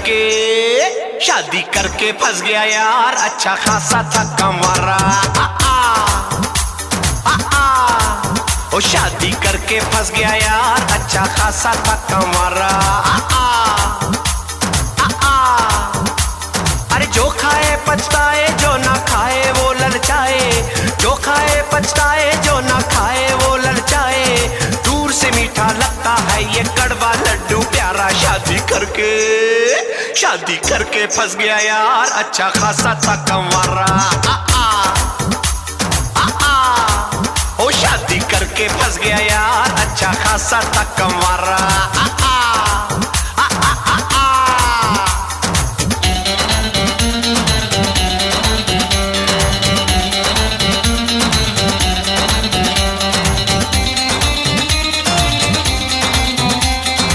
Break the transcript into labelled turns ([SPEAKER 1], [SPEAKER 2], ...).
[SPEAKER 1] करके, शादी करके फंस गया यार, अच्छा खासा था कमारा। ओ शादी करके फंस गया यार, अच्छा खासा था कमारा। अरे जो खाए पछताए, जो ना खाए वो ललचाए, जो खाए पछताए, जो ना खाए वो ललचाए। दूर से मीठा लगता है ये कड़वा लड्डू प्यारा, शादी करके फंस गया यार, अच्छा खासा था कमारा। ओ शादी करके फंस गया यार, अच्छा खासा था कमारा।